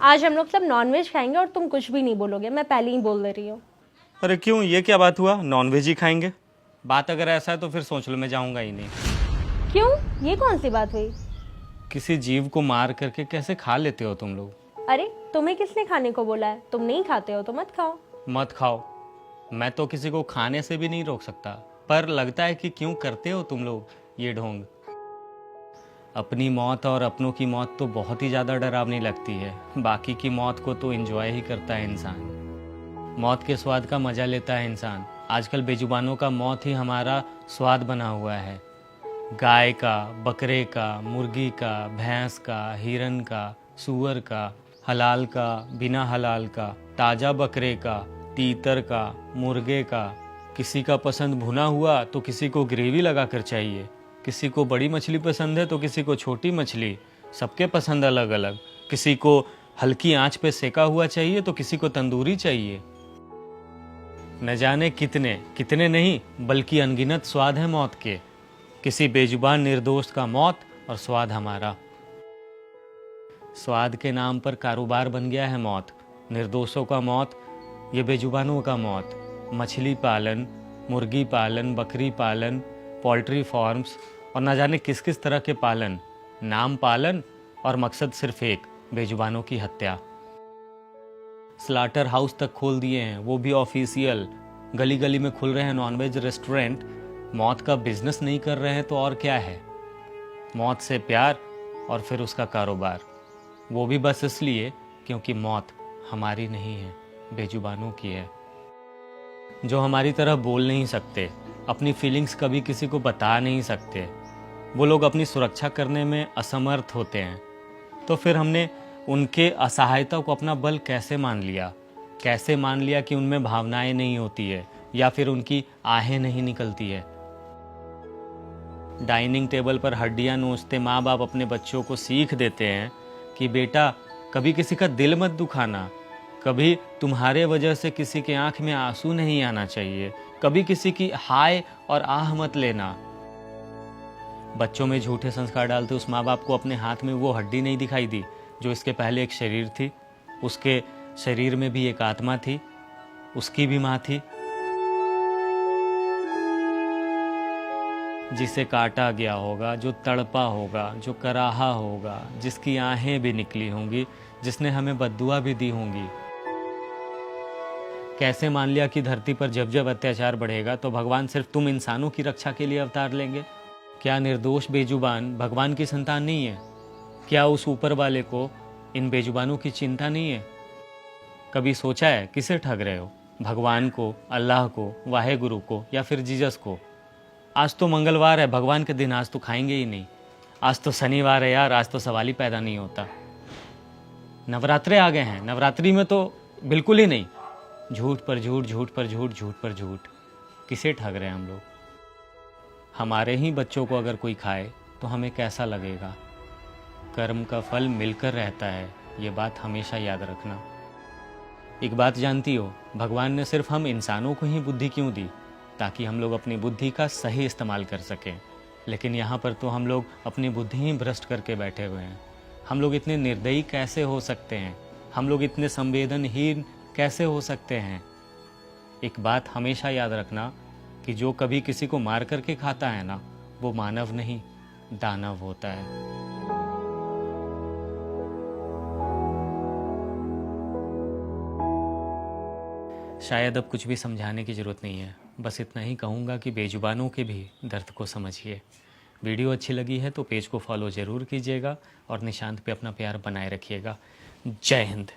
आज हम लोग सब नॉनवेज खाएंगे और तुम कुछ भी नहीं बोलोगे, मैं पहले ही बोल दे रही हूँ। अरे क्यों, ये क्या बात हुआ? नॉनवेज ही खाएंगे? बात अगर ऐसा है तो फिर सोच लो, मैं जाऊंगा ही नहीं। क्यों, ये कौन सी बात हुई? किसी जीव को मार करके कैसे खा लेते हो तुम लोग? अरे तुम्हें किसने खाने को बोला है? तुम नहीं खाते हो तो मत खाओ। मत खाओ। मैं तो किसी को खाने से भी नहीं रोक सकता, पर लगता है कि क्यों करते हो तुम लोग ये ढोंग। अपनी मौत और अपनों की मौत तो बहुत ही ज़्यादा डरावनी लगती है, बाकी की मौत को तो एंजॉय ही करता है इंसान। मौत के स्वाद का मज़ा लेता है इंसान। आजकल बेजुबानों का मौत ही हमारा स्वाद बना हुआ है। गाय का, बकरे का, मुर्गी का, भैंस का, हिरन का, सूअर का, हलाल का, बिना हलाल का, ताज़ा बकरे का, तीतर का, मुर्गे का। किसी का पसंद भुना हुआ तो किसी को ग्रेवी लगाकर चाहिए, किसी को बड़ी मछली पसंद है तो किसी को छोटी मछली। सबके पसंद अलग अलग। किसी को हल्की आंच पे सेका हुआ चाहिए तो किसी को तंदूरी चाहिए। न जाने कितने कितने नहीं बल्कि अनगिनत स्वाद है मौत के। किसी बेजुबान निर्दोष का मौत और स्वाद हमारा। स्वाद के नाम पर कारोबार बन गया है मौत। निर्दोषों का मौत, ये बेजुबानों का मौत। मछली पालन, मुर्गी पालन, बकरी पालन, पोल्ट्री फार्म्स और न जाने किस किस तरह के पालन, नाम पालन और मकसद सिर्फ एक, बेजुबानों की हत्या। स्लाटर हाउस तक खोल दिए हैं, वो भी ऑफिशियल। गली गली में खुल रहे हैं नॉनवेज रेस्टोरेंट। मौत का बिजनेस नहीं कर रहे हैं तो और क्या है? मौत से प्यार और फिर उसका कारोबार, वो भी बस इसलिए क्योंकि मौत हमारी नहीं है, बेजुबानों की है। जो हमारी तरह बोल नहीं सकते, अपनी फीलिंग्स कभी किसी को बता नहीं सकते, वो लोग अपनी सुरक्षा करने में असमर्थ होते हैं। तो फिर हमने उनके असहायता को अपना बल कैसे मान लिया? कैसे मान लिया कि उनमें भावनाएं नहीं होती है या फिर उनकी आहें नहीं निकलती है? डाइनिंग टेबल पर हड्डियां नोचते माँ बाप अपने बच्चों को सीख देते हैं कि बेटा कभी किसी का दिल मत दुखाना, कभी तुम्हारे वजह से किसी के आंख में आंसू नहीं आना चाहिए, कभी किसी की हाय और आह मत लेना। बच्चों में झूठे संस्कार डालते उस माँ बाप को अपने हाथ में वो हड्डी नहीं दिखाई दी जो इसके पहले एक शरीर थी। उसके शरीर में भी एक आत्मा थी, उसकी भी माँ थी, जिसे काटा गया होगा, जो तड़पा होगा, जो कराहा होगा, जिसकी आहें भी निकली होंगी, जिसने हमें बद्दुआ भी दी होंगी। कैसे मान लिया कि धरती पर जब जब अत्याचार बढ़ेगा तो भगवान सिर्फ तुम इंसानों की रक्षा के लिए अवतार लेंगे? क्या निर्दोष बेजुबान भगवान की संतान नहीं है? क्या उस ऊपर वाले को इन बेजुबानों की चिंता नहीं है? कभी सोचा है किसे ठग रहे हो? भगवान को, अल्लाह को, वाहेगुरु को या फिर जीसस को? आज तो मंगलवार है, भगवान के दिन आज तो खाएंगे ही नहीं। आज तो शनिवार है यार, आज तो सवाल ही पैदा नहीं होता। नवरात्रे आ गए हैं, नवरात्रि में तो बिल्कुल ही नहीं। झूठ पर झूठ, झूठ पर झूठ, झूठ पर झूठ। किसे ठग रहे हैं हम लोग? हमारे ही बच्चों को अगर कोई खाए तो हमें कैसा लगेगा? कर्म का फल मिलकर रहता है, ये बात हमेशा याद रखना। एक बात जानती हो, भगवान ने सिर्फ हम इंसानों को ही बुद्धि क्यों दी? ताकि हम लोग अपनी बुद्धि का सही इस्तेमाल कर सकें। लेकिन यहाँ पर तो हम लोग अपनी बुद्धि ही भ्रष्ट करके बैठे हुए हैं। हम लोग इतने निर्दयी कैसे हो सकते हैं? हम लोग इतने संवेदनहीन कैसे हो सकते हैं? एक बात हमेशा याद रखना कि जो कभी किसी को मार करके खाता है ना, वो मानव नहीं, दानव होता है। शायद अब कुछ भी समझाने की ज़रूरत नहीं है, बस इतना ही कहूँगा कि बेजुबानों के भी दर्द को समझिए। वीडियो अच्छी लगी है तो पेज को फॉलो ज़रूर कीजिएगा और निशांत पे अपना प्यार बनाए रखिएगा। जय हिंद।